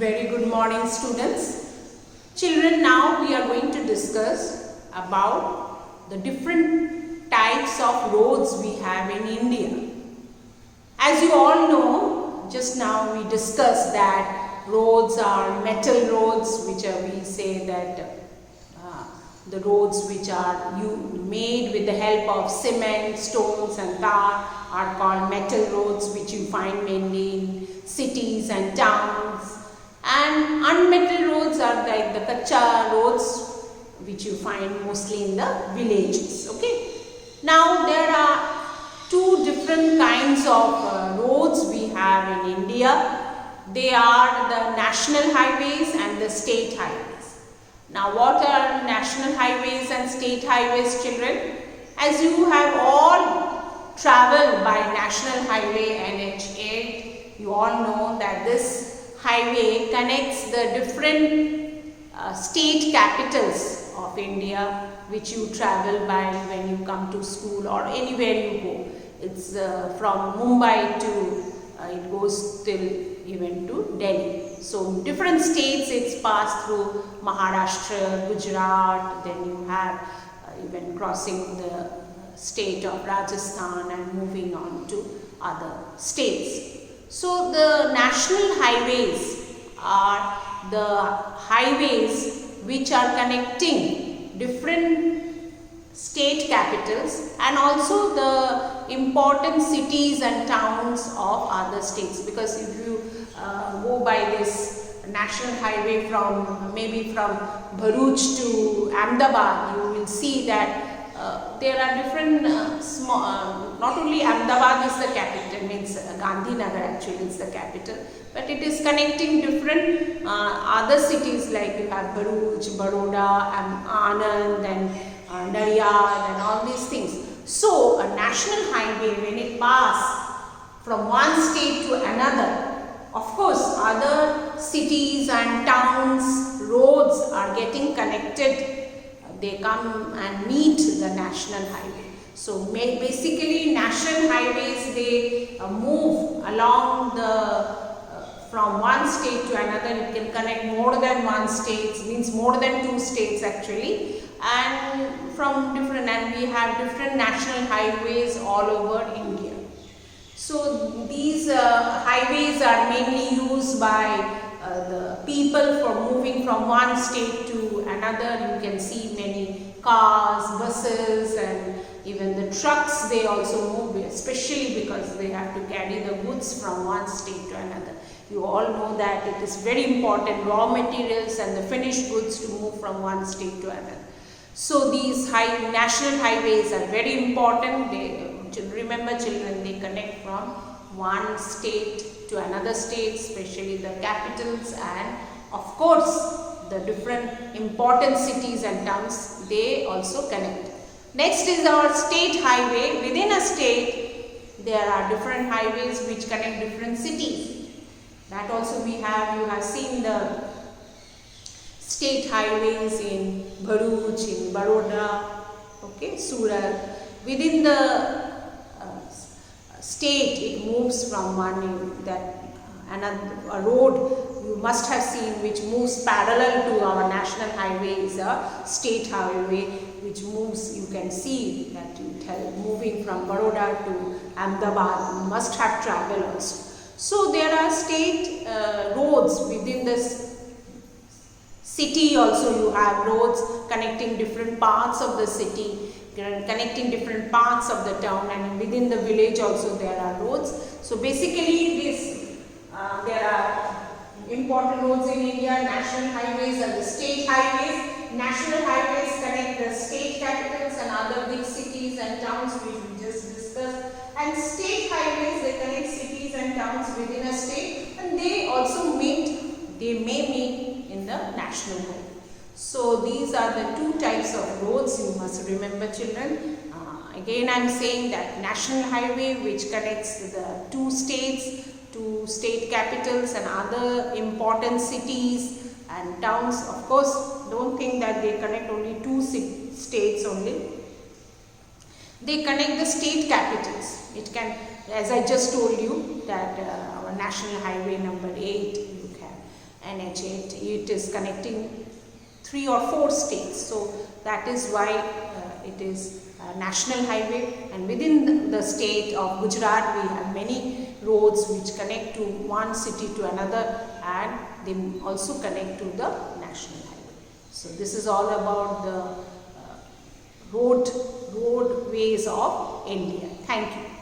Very good morning, students. Children, now we are going to discuss about the different types of roads we have in India. As you all know, just now we discussed that roads are metal roads, which are, we say that the roads which are made with the help of cement, stones and tar are called metal roads, which you find mainly in cities and towns. And unmetal roads are like the kacha roads, which you find mostly in the villages. Okay. Now there are two different kinds of roads we have in India. They are the national highways and the state highways. Now what are national highways and state highways, children? As you have all traveled by National Highway NH8, you all know that this highway connects the different state capitals of India, which you travel by when you come to school or anywhere you go. It's from Mumbai to it goes till even to Delhi. So different states it's passed through Maharashtra, Gujarat, then you have even crossing the state of Rajasthan and moving on to other states. So the national highways are the highways which are connecting different state capitals and also the important cities and towns of other states, because if you go by this national highway from maybe from Bharuch to Ahmedabad, you will see that there are different not only Ahmedabad is the capital, means Gandhinagar actually is the capital, but it is connecting different other cities like you have Bharuch, Baroda, Anand and Naryad and all these things. So a national highway, when it passes from one state to another, of course other cities and towns, roads are getting connected. They come and meet the national highway. So basically national highways, they move along the from one state to another. It can connect more than one state, means more than two states actually, and from different, and we have different national highways all over India. So these highways are mainly used by the people for moving from one state to another. You can see many cars, buses and even the trucks, they also move, especially because they have to carry the goods from one state to another. You all know that it is very important, raw materials and the finished goods to move from one state to another. So these national highways are very important. Remember children, they connect from one state to another state, especially the capitals, and of course the different important cities and towns, they also connect. Next is our state highway. Within a state there are different highways which connect different cities. That also we have, you have seen the state highways in Bharuch, in Baroda, okay, Surat. Within the state, it moves from one, a road you must have seen which moves parallel to our national highway is a state highway which moves, you can see that moving from Baroda to Ahmedabad, you must have traveled also. So there are state roads within this city also. You have roads connecting different parts of the city, connecting different parts of the town, and within the village also there are roads. So basically there are important roads in India, national highways and the state highways. National highways connect the state capitals and other big cities and towns which we just discussed, and state highways, they connect cities and towns within a state, and they also may meet in the national highway. So these are the two types of roads you must remember, children. Again I am saying that national highway which connects the two states, two state capitals and other important cities and towns. Of course, don't think that they connect only two states only. They connect the state capitals. It can, as I just told you, that our national highway number 8 you have. NH8. It is connecting 3 or 4 states. So that is why it is a national highway, and within the state of Gujarat we have many roads which connect to one city to another, and they also connect to the national highway. So this is all about the roadways of India. Thank you.